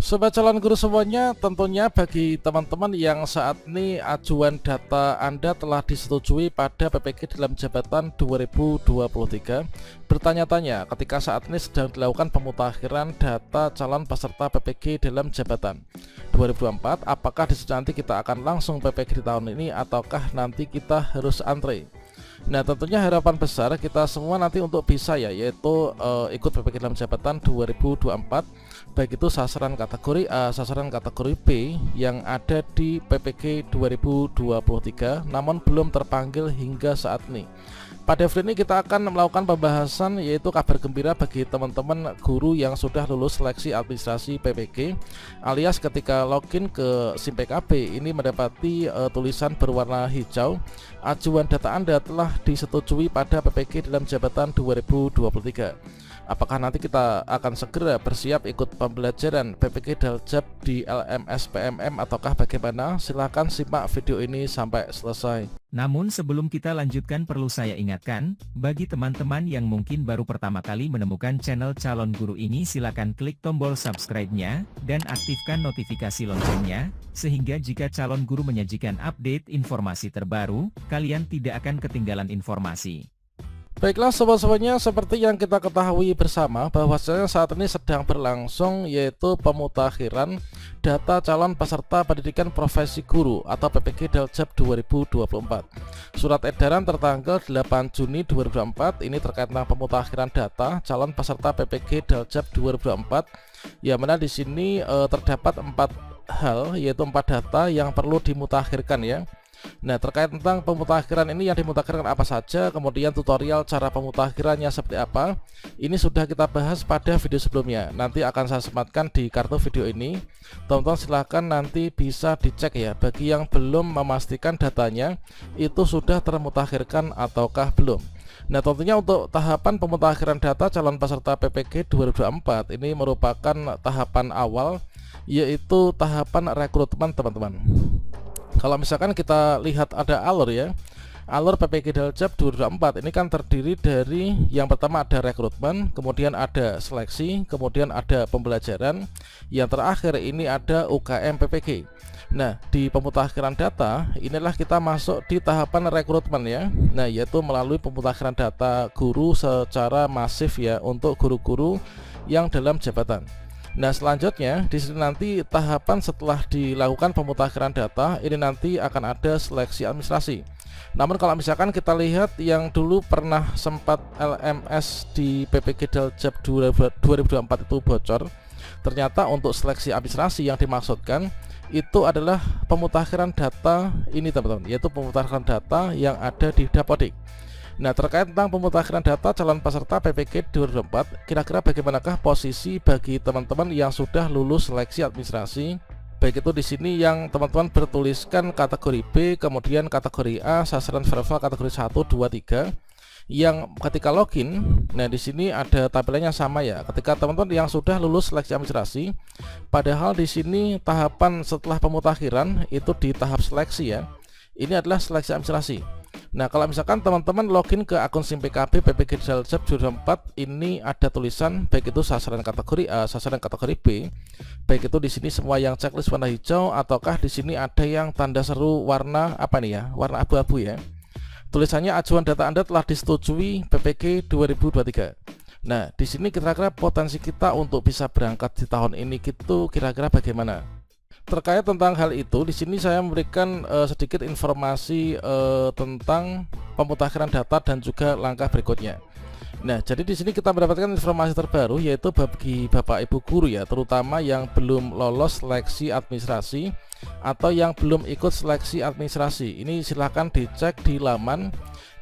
Sobat calon guru semuanya, tentunya bagi teman-teman yang saat ini ajuan data Anda telah disetujui pada PPK dalam jabatan 2023, bertanya-tanya ketika saat ini sedang dilakukan pemutakhiran data calon peserta PPK dalam jabatan 2024, apakah di situ nanti kita akan langsung PPK di tahun ini ataukah nanti kita harus antre? Nah, tentunya harapan besar kita semua nanti untuk bisa yaitu ikut PPK dalam jabatan 2024, baik itu sasaran kategori A, sasaran kategori B yang ada di PPK 2023 namun belum terpanggil hingga saat ini. Pada video ini kita akan melakukan pembahasan yaitu kabar gembira bagi teman-teman guru yang sudah lulus seleksi administrasi PPK, alias ketika login ke SIM PKB ini mendapati tulisan berwarna hijau, ajuan data Anda telah disetujui pada PPK dalam jabatan 2023. Apakah nanti kita akan segera bersiap ikut pembelajaran PPK Daljab di LMS PMM ataukah bagaimana? Silahkan simak video ini sampai selesai. Namun sebelum kita lanjutkan perlu saya ingatkan, bagi teman-teman yang mungkin baru pertama kali menemukan channel Calon Guru ini silakan klik tombol subscribe-nya, dan aktifkan notifikasi loncengnya, sehingga jika calon guru menyajikan update informasi terbaru, kalian tidak akan ketinggalan informasi. Baiklah sobat-sobatnya, seperti yang kita ketahui bersama bahwasanya saat ini sedang berlangsung yaitu pemutakhiran data calon peserta pendidikan profesi guru atau PPK Daljab 2024. Surat edaran tertanggal 8 Juni 2024 ini terkait tentang pemutakhiran data calon peserta PPK Daljab 2024, yang mana di sini terdapat 4 hal yaitu 4 data yang perlu dimutakhirkan ya. Nah, terkait tentang pemutakhiran ini yang dimutakhirkan apa saja, kemudian tutorial cara pemutakhirannya seperti apa, ini sudah kita bahas pada video sebelumnya. Nanti akan saya sematkan di kartu video ini. Teman-teman silahkan nanti bisa dicek ya, bagi yang belum memastikan datanya itu sudah termutakhirkan ataukah belum. Nah, tentunya untuk tahapan pemutakhiran data calon peserta PPK 2024 ini merupakan tahapan awal, yaitu tahapan rekrutmen teman-teman. Kalau misalkan kita lihat ada alur ya, alur PPK Daljab 2024 ini kan terdiri dari yang pertama ada rekrutmen, kemudian ada seleksi, kemudian ada pembelajaran, yang terakhir ini ada UKM PPK. Nah, di pemutakhiran data inilah kita masuk di tahapan rekrutmen ya. Nah, yaitu melalui pemutakhiran data guru secara masif ya untuk guru-guru yang dalam jabatan. Nah, selanjutnya di sini nanti tahapan setelah dilakukan pemutakhiran data ini nanti akan ada seleksi administrasi. Namun kalau misalkan kita lihat yang dulu pernah sempat LMS di PPK Daljab 2024 itu bocor, ternyata untuk seleksi administrasi yang dimaksudkan itu adalah pemutakhiran data ini teman-teman, yaitu pemutakhiran data yang ada di Dapodik. Nah, terkait tentang pemutakhiran data calon peserta PPK 2024, kira-kira bagaimanakah posisi bagi teman-teman yang sudah lulus seleksi administrasi? Baik itu di sini yang teman-teman bertuliskan kategori B, kemudian kategori A, sasaran verbal kategori 1, 2, 3. Yang ketika login, nah di sini ada tampilannya sama ya. Ketika teman-teman yang sudah lulus seleksi administrasi, padahal di sini tahapan setelah pemutakhiran itu di tahap seleksi ya. Ini adalah seleksi administrasi. Nah, kalau misalkan teman-teman login ke akun SIM PKB PPK Daljab 2024, ini ada tulisan baik itu sasaran kategori A, sasaran kategori B, baik itu di sini semua yang checklist warna hijau ataukah di sini ada yang tanda seru warna apa nih ya, warna abu-abu ya. Tulisannya ajuan data Anda telah disetujui PPK 2023. Nah, di sini kira-kira potensi kita untuk bisa berangkat di tahun ini gitu kira-kira bagaimana? Terkait tentang hal itu, di sini saya memberikan sedikit informasi tentang pemutakhiran data dan juga langkah berikutnya. Nah, jadi di sini kita mendapatkan informasi terbaru yaitu bagi Bapak Ibu guru ya, terutama yang belum lolos seleksi administrasi atau yang belum ikut seleksi administrasi. Ini silahkan dicek di laman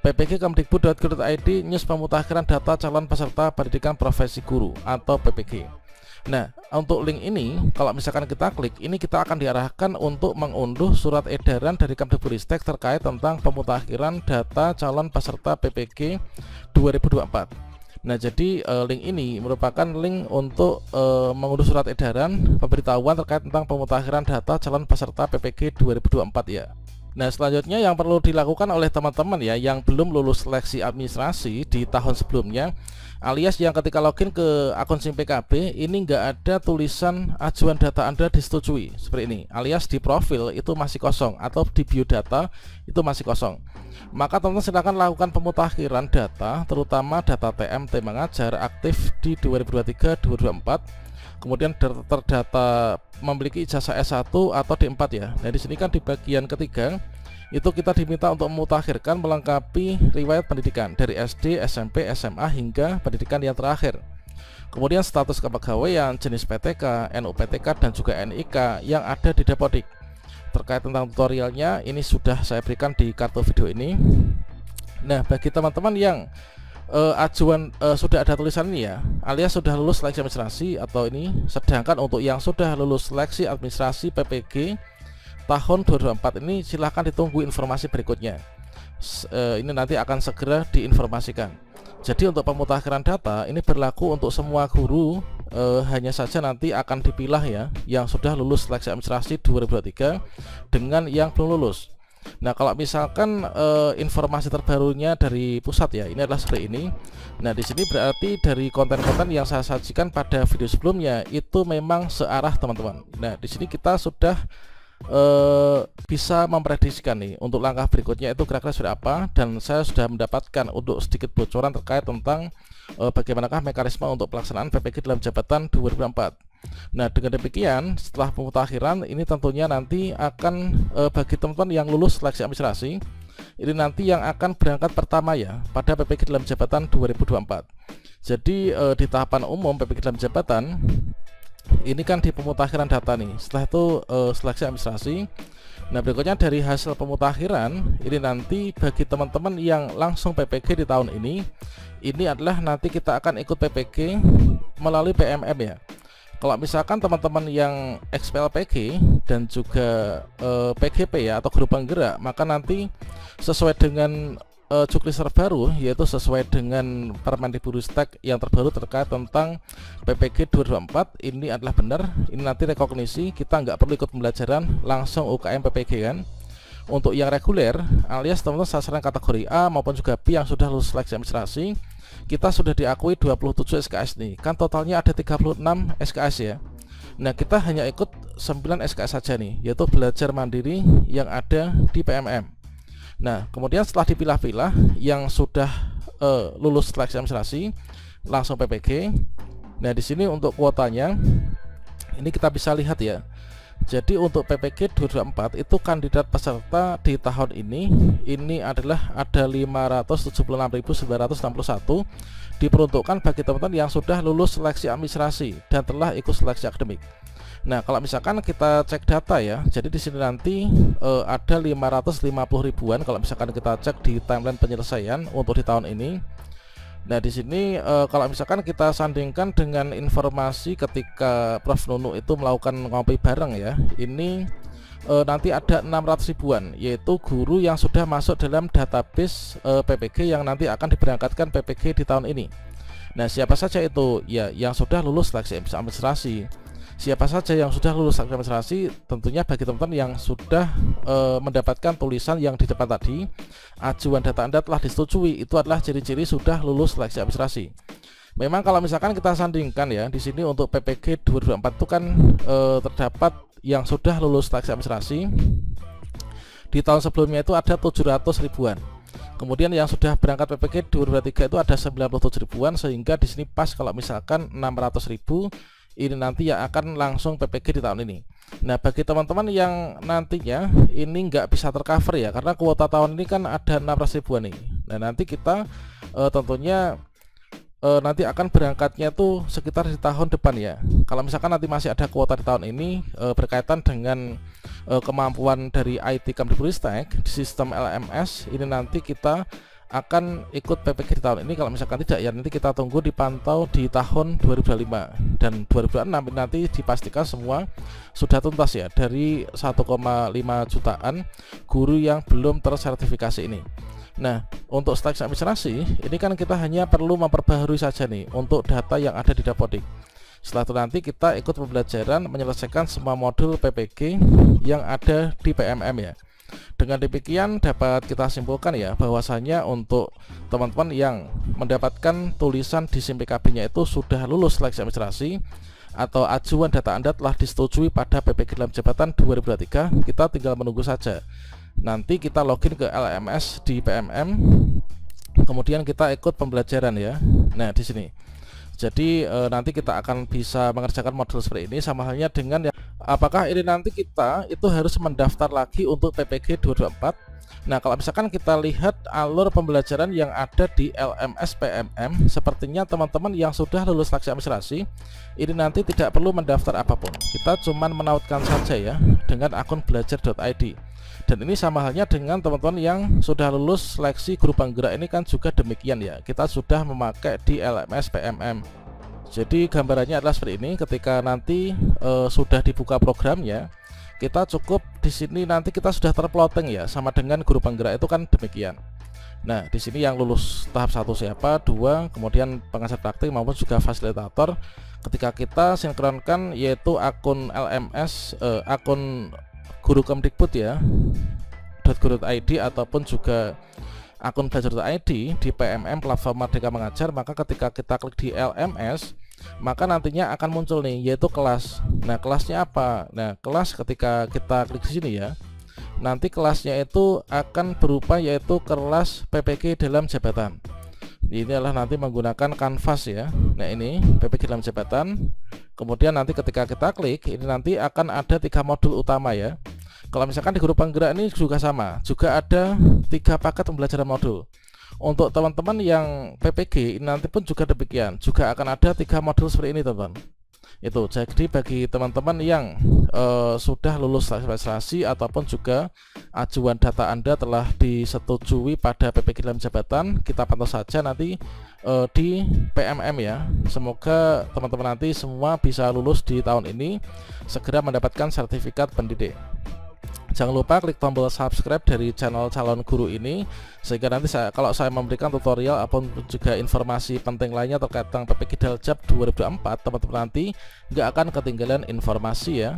ppk.kemdikbud.go.id news pemutakhiran data calon peserta pendidikan profesi guru atau PPG. Nah, untuk link ini kalau misalkan kita klik, ini kita akan diarahkan untuk mengunduh surat edaran dari Kemdikbudristek terkait tentang pemutakhiran data calon peserta PPK 2024. Nah, jadi link ini merupakan link untuk mengunduh surat edaran pemberitahuan terkait tentang pemutakhiran data calon peserta PPK 2024 ya. Nah, selanjutnya yang perlu dilakukan oleh teman-teman ya yang belum lulus seleksi administrasi di tahun sebelumnya, alias yang ketika login ke akun SIM PKB ini nggak ada tulisan ajuan data Anda disetujui seperti ini, alias di profil itu masih kosong atau di biodata itu masih kosong. Maka teman-teman silakan lakukan pemutakhiran data, terutama data TMT mengajar aktif di 2023-2024. Kemudian terdata memiliki ijazah S1 atau D4 ya. Nah, di sini kan di bagian ketiga itu kita diminta untuk memutakhirkan melengkapi riwayat pendidikan dari SD, SMP, SMA hingga pendidikan yang terakhir. Kemudian status kepegawaian, jenis PTK, NUPTK dan juga NIK yang ada di Dapodik. Terkait tentang tutorialnya ini sudah saya berikan di kartu video ini. Nah, bagi teman-teman yang ajuan sudah ada tulisan ini ya, alias sudah lulus seleksi administrasi atau ini, sedangkan untuk yang sudah lulus seleksi administrasi PPG tahun 2024 ini silahkan ditunggu informasi berikutnya. Ini nanti akan segera diinformasikan. Jadi untuk pemutakhiran data ini berlaku untuk semua guru, hanya saja nanti akan dipilah ya yang sudah lulus seleksi administrasi 2023 dengan yang belum lulus. Nah, kalau misalkan informasi terbarunya dari pusat ya, ini adalah seperti ini. Nah, di sini berarti dari konten-konten yang saya sajikan pada video sebelumnya itu memang searah teman-teman. Nah, di sini kita sudah bisa memprediksikan nih untuk langkah berikutnya itu kira-kira sudah apa, dan saya sudah mendapatkan untuk sedikit bocoran terkait tentang bagaimanakah mekanisme untuk pelaksanaan PPG dalam jabatan 2024. Nah, dengan demikian setelah pemutakhiran ini tentunya nanti akan bagi teman-teman yang lulus seleksi administrasi ini nanti yang akan berangkat pertama ya pada PPG dalam jabatan 2024. Jadi di tahapan umum PPG dalam jabatan ini kan di pemutakhiran data nih, setelah itu seleksi administrasi. Nah, berikutnya dari hasil pemutakhiran ini nanti bagi teman-teman yang langsung PPG di tahun ini adalah nanti kita akan ikut PPG melalui PMM ya. Kalau misalkan teman-teman yang XPLPG dan juga PGP ya atau grup penggerak, maka nanti sesuai dengan juknis terbaru, yaitu sesuai dengan Permendikbudristek yang terbaru terkait tentang PPG 2024 ini adalah benar. Ini nanti rekognisi, kita nggak perlu ikut pembelajaran, langsung UKM PPG kan. Untuk yang reguler alias teman-teman sasaran kategori A maupun juga B yang sudah lulus seleksi administrasi, kita sudah diakui 27 SKS nih. Kan totalnya ada 36 SKS ya. Nah, kita hanya ikut 9 SKS saja nih, yaitu belajar mandiri yang ada di PMM. Nah, kemudian setelah dipilah-pilah yang sudah lulus seleksi administrasi langsung PPG. Nah, di sini untuk kuotanya ini kita bisa lihat ya. Jadi untuk PPG 2024 itu kandidat peserta di tahun ini adalah ada 576.961 diperuntukkan bagi teman-teman yang sudah lulus seleksi administrasi dan telah ikut seleksi akademik. Nah, kalau misalkan kita cek data ya, jadi di sini nanti ada 550 ribuan kalau misalkan kita cek di timeline penyelesaian untuk di tahun ini. Nah, di sini kalau misalkan kita sandingkan dengan informasi ketika Prof Nunu itu melakukan ngopi bareng ya, ini nanti ada 600 ribuan, yaitu guru yang sudah masuk dalam database PPG yang nanti akan diberangkatkan PPG di tahun ini. Nah, siapa saja itu? Ya, yang sudah lulus seleksi administrasi. Siapa saja yang sudah lulus seleksi administrasi? Tentunya bagi teman-teman yang sudah mendapatkan tulisan yang di depan tadi, ajuan data Anda telah disetujui, itu adalah ciri-ciri sudah lulus seleksi administrasi. Memang kalau misalkan kita sandingkan ya, di sini untuk PPG 2024 itu kan terdapat yang sudah lulus seleksi administrasi di tahun sebelumnya itu ada 700 ribuan. Kemudian yang sudah berangkat PPG 2023 itu ada 97 ribuan, sehingga di sini pas kalau misalkan 600 ribu ini nanti yang akan langsung PPG di tahun ini. Nah, bagi teman-teman yang nantinya ini nggak bisa tercover ya, karena kuota tahun ini kan ada 600 ribuan nih. Nah, nanti kita tentunya nanti akan berangkatnya tuh sekitar di tahun depan ya. Kalau misalkan nanti masih ada kuota di tahun ini berkaitan dengan kemampuan dari IT Kemdikbudristek di sistem LMS, ini nanti kita akan ikut PPG di tahun ini. Kalau misalkan tidak ya nanti kita tunggu dipantau di tahun 2025 dan 2026 nanti dipastikan semua sudah tuntas ya dari 1,5 jutaan guru yang belum tersertifikasi ini. Nah, untuk seleksi administrasi ini kan kita hanya perlu memperbaharui saja nih untuk data yang ada di Dapodik. Setelah itu nanti kita ikut pembelajaran menyelesaikan semua modul PPG yang ada di PMM ya. Dengan demikian dapat kita simpulkan ya bahwasanya untuk teman-teman yang mendapatkan tulisan di SIM PKB-nya itu sudah lulus seleksi administrasi atau ajuan data Anda telah disetujui pada PPK dalam jabatan 2023, kita tinggal menunggu saja. Nanti kita login ke LMS di PMM, kemudian kita ikut pembelajaran ya. Nah, di sini. Jadi nanti kita akan bisa mengerjakan modul seperti ini, sama halnya dengan apakah ini nanti kita itu harus mendaftar lagi untuk PPG 2024. Nah, kalau misalkan kita lihat alur pembelajaran yang ada di LMS PMM, sepertinya teman-teman yang sudah lulus seleksi administrasi ini nanti tidak perlu mendaftar apapun. Kita cuman menautkan saja ya dengan akun belajar.id. Dan ini sama halnya dengan teman-teman yang sudah lulus seleksi guru penggerak ini kan juga demikian ya. Kita sudah memakai di LMS PMM. Jadi gambarannya adalah seperti ini. Ketika nanti sudah dibuka programnya, kita cukup di sini nanti kita sudah terplotting ya, sama dengan guru penggerak itu kan demikian. Nah, di sini yang lulus tahap 1 siapa, 2, kemudian pengajar praktik maupun juga fasilitator. Ketika kita sinkronkan yaitu akun LMS, akun Guru Kemdikbud ya, .guru.id ataupun juga akun belajar.id di PMM platform Merdeka Mengajar, maka ketika kita klik di LMS, maka nantinya akan muncul nih yaitu kelas. Nah, kelasnya apa? Nah, kelas ketika kita klik di sini ya, nanti kelasnya itu akan berupa yaitu kelas PPG dalam jabatan. Ini adalah nanti menggunakan kanvas ya. Nah, ini PPG dalam jabatan. Kemudian nanti ketika kita klik, ini nanti akan ada 3 modul utama ya. Kalau misalkan di guru penggerak ini juga sama, juga ada 3 paket pembelajaran modul. Untuk teman-teman yang PPG ini nanti pun juga demikian, juga akan ada 3 modul seperti ini teman-teman. Itu jadi bagi teman-teman yang sudah lulus administrasi ataupun juga ajuan data Anda telah disetujui pada PPG dalam jabatan, kita pantau saja nanti di PMM ya. Semoga teman-teman nanti semua bisa lulus di tahun ini, segera mendapatkan sertifikat pendidik. Jangan lupa klik tombol subscribe dari channel calon guru ini, sehingga nanti kalau saya memberikan tutorial ataupun juga informasi penting lainnya terkait tentang PPG Daljab 2024, teman-teman nanti nggak akan ketinggalan informasi ya.